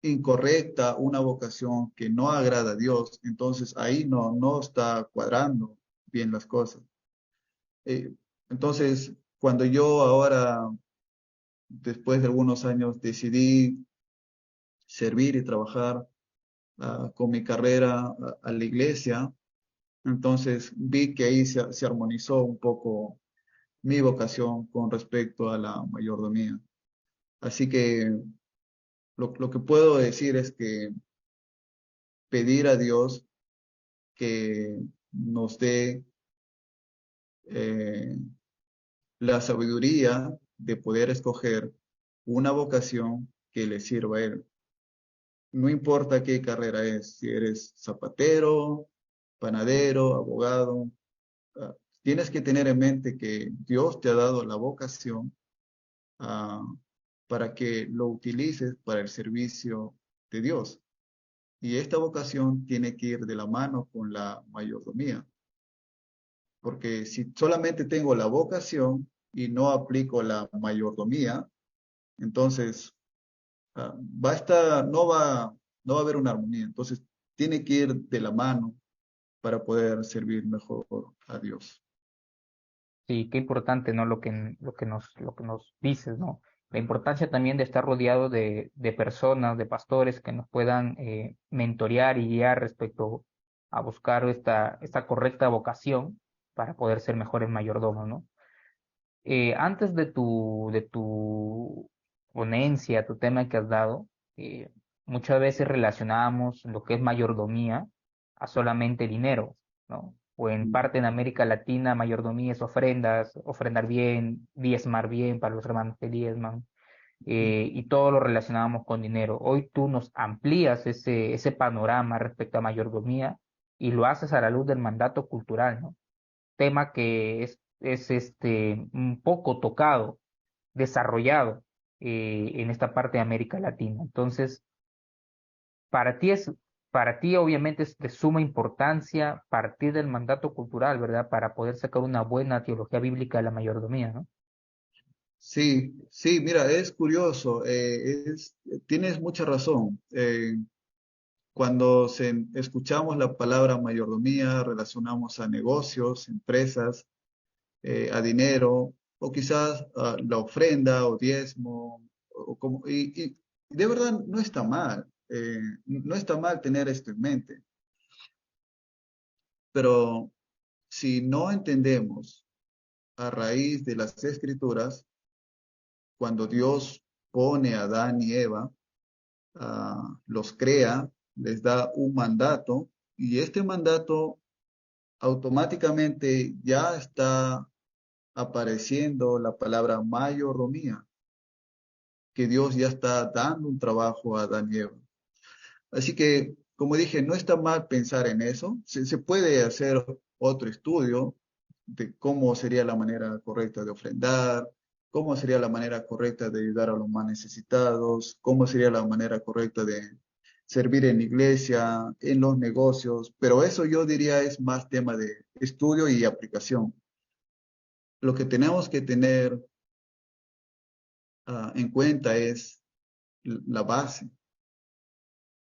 incorrecta, una vocación que no agrada a Dios, entonces ahí no está cuadrando bien las cosas. Eh, entonces, cuando yo ahora, después de algunos años, decidí servir y trabajar con mi carrera a la iglesia, entonces vi que ahí se armonizó un poco mi vocación con respecto a la mayordomía. Así que lo que puedo decir es que pedir a Dios que nos dé eh, la sabiduría de poder escoger una vocación que le sirva a Él. No importa qué carrera es, si eres zapatero, panadero, abogado, ah, tienes que tener en mente que Dios te ha dado la vocación ah, para que lo utilices para el servicio de Dios. Y esta vocación tiene que ir de la mano con la mayordomía, porque si solamente tengo la vocación y no aplico la mayordomía, entonces va a estar, no va a haber una armonía. Entonces tiene que ir de la mano para poder servir mejor a Dios. Sí, qué importante, ¿no? Lo que nos dices, ¿no? La importancia también de estar rodeado de personas, de pastores que nos puedan mentorear y guiar respecto a buscar esta correcta vocación para poder ser mejores mayordomos, ¿no? Antes de tu ponencia, tu tema que has dado, muchas veces relacionábamos lo que es mayordomía a solamente dinero, ¿no? O en parte en América Latina, mayordomía es ofrendas, ofrendar bien, diezmar bien para los hermanos que diezman, y todo lo relacionábamos con dinero. Hoy tú nos amplías ese panorama respecto a mayordomía y lo haces a la luz del mandato cultural, ¿no? Tema que es un poco tocado, desarrollado en esta parte de América Latina. Entonces, para ti es, para ti obviamente es de suma importancia partir del mandato cultural, ¿verdad? Para poder sacar una buena teología bíblica de la mayordomía, ¿no? Sí, sí, mira, es curioso, tienes mucha razón. Cuando escuchamos la palabra mayordomía, relacionamos a negocios, empresas, a dinero, o quizás la ofrenda o diezmo, y de verdad no está mal, no está mal tener esto en mente, pero si no entendemos a raíz de las escrituras, cuando Dios pone a Adán y Eva, los crea, les da un mandato, y este mandato automáticamente ya está apareciendo la palabra mayordomía, que Dios ya está dando un trabajo a Adán y Eva. Así que, como dije, no está mal pensar en eso. Se puede hacer otro estudio de cómo sería la manera correcta de ofrendar, cómo sería la manera correcta de ayudar a los más necesitados, cómo sería la manera correcta de servir en la iglesia, en los negocios, pero eso yo diría es más tema de estudio y aplicación. Lo que tenemos que tener en cuenta es la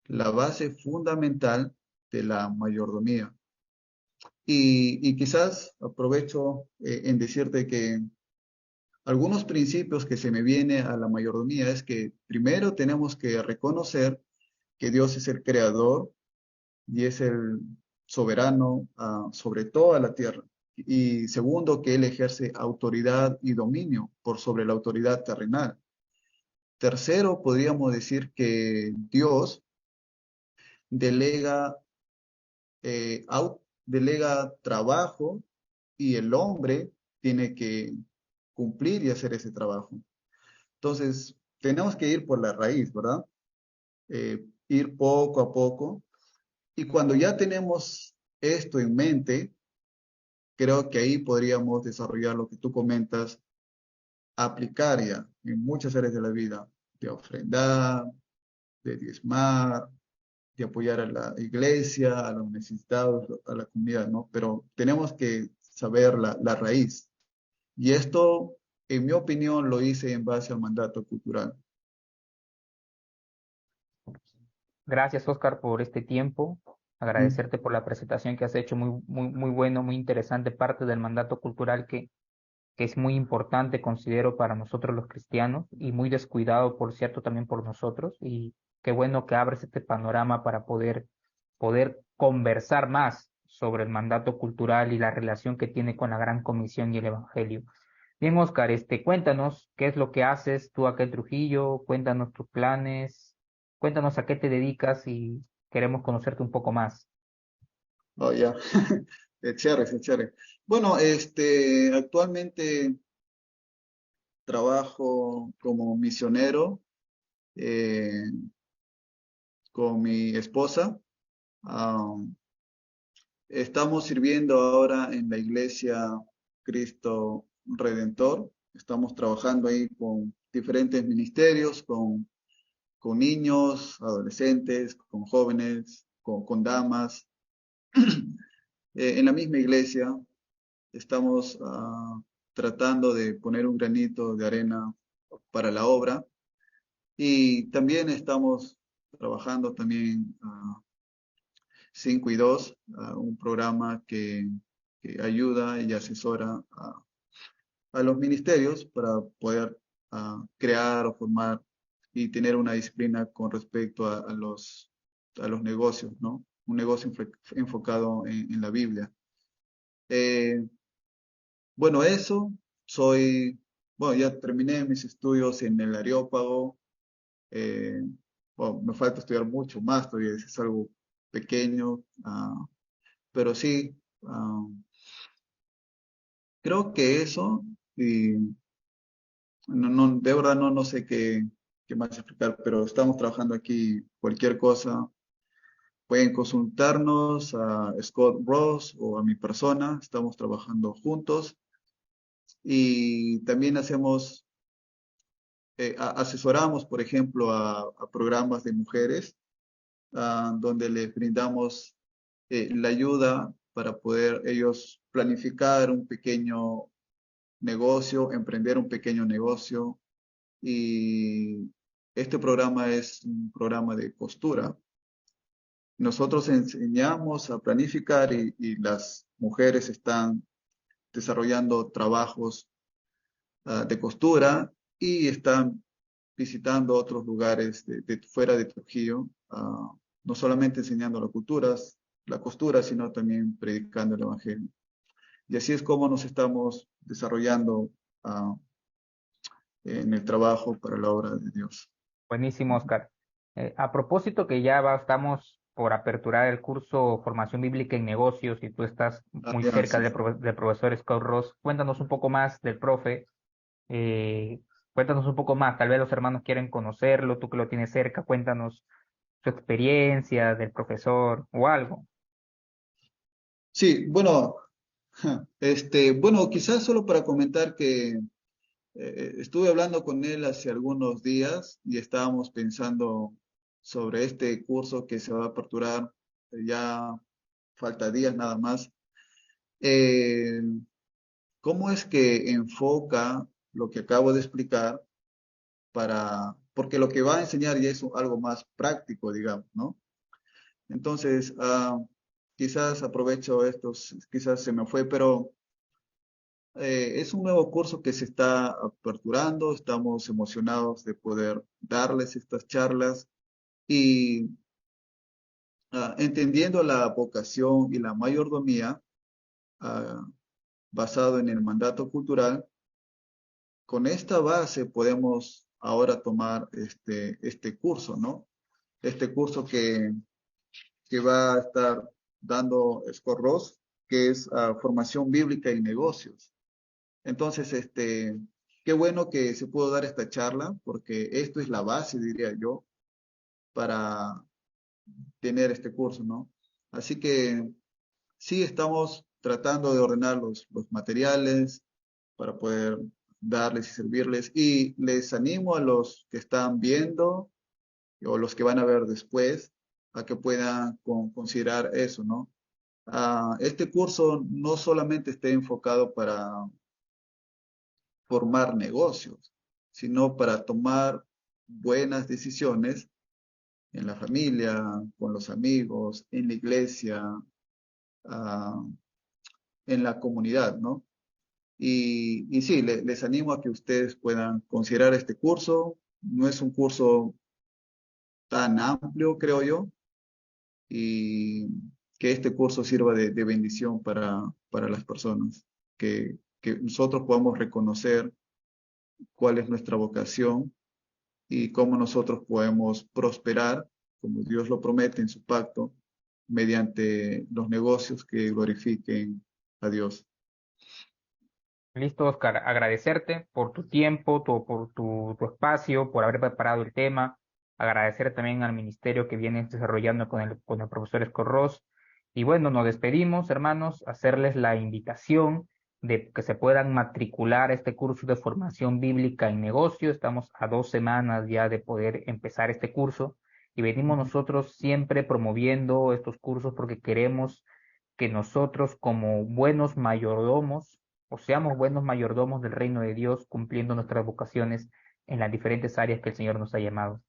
la base fundamental de la mayordomía. Y quizás aprovecho en decirte que algunos principios que se me viene a la mayordomía es que primero tenemos que reconocer que Dios es el creador y es el soberano sobre toda la tierra. Y segundo, que Él ejerce autoridad y dominio por sobre la autoridad terrenal. Tercero, podríamos decir que Dios delega, delega trabajo y el hombre tiene que cumplir y hacer ese trabajo. Entonces, tenemos que ir por la raíz, ¿verdad? Ir poco a poco. Y cuando ya tenemos esto en mente, creo que ahí podríamos desarrollar lo que tú comentas, aplicar ya en muchas áreas de la vida, de ofrendar, de diezmar, de apoyar a la iglesia, a los necesitados, a la comunidad, ¿no? Pero tenemos que saber la raíz. Y esto, en mi opinión, lo hice en base al mandato cultural. Gracias, Oscar, por este tiempo. Mm. Agradecerte por la presentación que has hecho, muy bueno, muy interesante, parte del mandato cultural que es muy importante, considero, para nosotros los cristianos y muy descuidado, por cierto, también por nosotros. Y qué bueno que abres este panorama para poder conversar más sobre el mandato cultural y la relación que tiene con la Gran Comisión y el Evangelio. Bien, Oscar, cuéntanos qué es lo que haces tú acá en Trujillo, cuéntanos tus planes, cuéntanos a qué te dedicas y queremos conocerte un poco más. Oh, ya. Es chévere, es chévere. Bueno, actualmente trabajo como misionero eh, con mi esposa. Am, Estamos sirviendo ahora en la iglesia Cristo Redentor. Estamos trabajando ahí con diferentes ministerios, con niños, adolescentes, con jóvenes, con damas. En la misma iglesia estamos tratando de poner un granito de arena para la obra y también estamos trabajando también 5 y 2, un programa que ayuda y asesora a los ministerios para poder crear o formar y tener una disciplina con respecto a los negocios, ¿no? Un negocio enfocado en la Biblia. Eh, bueno, eso, soy, bueno, ya terminé mis estudios en el Areópago. eh, bueno, me falta estudiar mucho más, todavía es algo pequeño, pero sí, creo que eso, y de verdad no sé qué más explicar, pero estamos trabajando aquí cualquier cosa. Pueden consultarnos a Scott Ross o a mi persona, estamos trabajando juntos y también asesoramos, por ejemplo, a programas de mujeres, donde les brindamos la ayuda para poder ellos planificar un pequeño negocio, emprender un pequeño negocio. Y este programa es un programa de costura. Nosotros enseñamos a planificar y las mujeres están desarrollando trabajos de costura y están visitando otros lugares de fuera de Trujillo, no solamente enseñando la costura, sino también predicando el Evangelio. Y así es como nos estamos desarrollando ah, en el trabajo para la obra de Dios. Buenísimo, Oscar. A propósito que estamos por aperturar el curso Formación Bíblica en Negocios y tú estás muy Ya, cerca sí, del, sí. del profesor Scott Ross, cuéntanos un poco más del profe, cuéntanos un poco más, tal vez los hermanos quieren conocerlo, tú que lo tienes cerca, cuéntanos su experiencia del profesor o algo. Sí, bueno, bueno, quizás solo para comentar que estuve hablando con él hace algunos días y estábamos pensando sobre este curso que se va a aperturar, ya falta días nada más. Eh, ¿Cómo es que enfoca lo que acabo de explicar porque lo que va a enseñar ya es algo más práctico, digamos, ¿no? Entonces, quizás aprovecho estos, quizás se me fue, pero es un nuevo curso que se está aperturando, estamos emocionados de poder darles estas charlas y entendiendo la vocación y la mayordomía ah, basado en el mandato cultural, con esta base podemos ahora tomar este curso, ¿no? Este curso que va a estar dando Scott Ross, que es formación bíblica y negocios. Entonces, qué bueno que se pudo dar esta charla, porque esto es la base, diría yo, para tener este curso, ¿no? Así que sí estamos tratando de ordenar los materiales para poder darles y servirles. Y les animo a los que están viendo o los que van a ver después a que puedan considerar eso, ¿no? Este curso no solamente está enfocado para formar negocios, sino para tomar buenas decisiones en la familia, con los amigos, en la iglesia, ah, en la comunidad, ¿no? Y sí, les animo a que ustedes puedan considerar este curso. No es un curso tan amplio, creo yo, y que este curso sirva de bendición para las personas, que nosotros podamos reconocer cuál es nuestra vocación y cómo nosotros podemos prosperar, como Dios lo promete en su pacto, mediante los negocios que glorifiquen a Dios. Listo, Oscar, agradecerte por tu tiempo, por tu espacio, por haber preparado el tema, agradecer también al ministerio que vienes desarrollando con el profesor Escorros. Y bueno, nos despedimos, hermanos, hacerles la invitación de que se puedan matricular a este curso de formación bíblica en negocio. Estamos a 2 semanas ya de poder empezar este curso y venimos nosotros siempre promoviendo estos cursos porque queremos que nosotros como buenos mayordomos o seamos buenos mayordomos del reino de Dios, cumpliendo nuestras vocaciones en las diferentes áreas que el Señor nos ha llamado.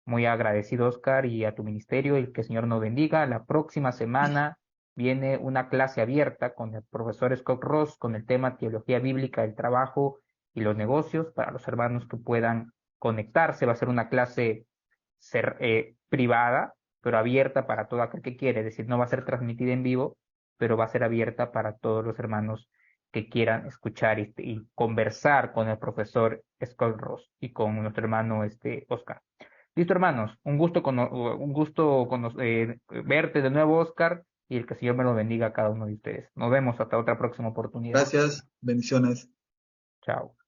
Muy agradecido, Oscar, y a tu ministerio, y que el Señor nos bendiga. La próxima semana viene una clase abierta con el profesor Scott Ross con el tema Teología Bíblica del Trabajo y los Negocios para los hermanos que puedan conectarse. Va a ser una clase privada, pero abierta para todo aquel que quiere. Es decir, no va a ser transmitida en vivo, pero va a ser abierta para todos los hermanos que quieran escuchar y conversar con el profesor Scott Ross y con nuestro hermano Oscar. Listo, hermanos, un gusto verte de nuevo, Oscar, y el que el Señor me lo bendiga a cada uno de ustedes. Nos vemos hasta otra próxima oportunidad. Gracias, bendiciones. Chao.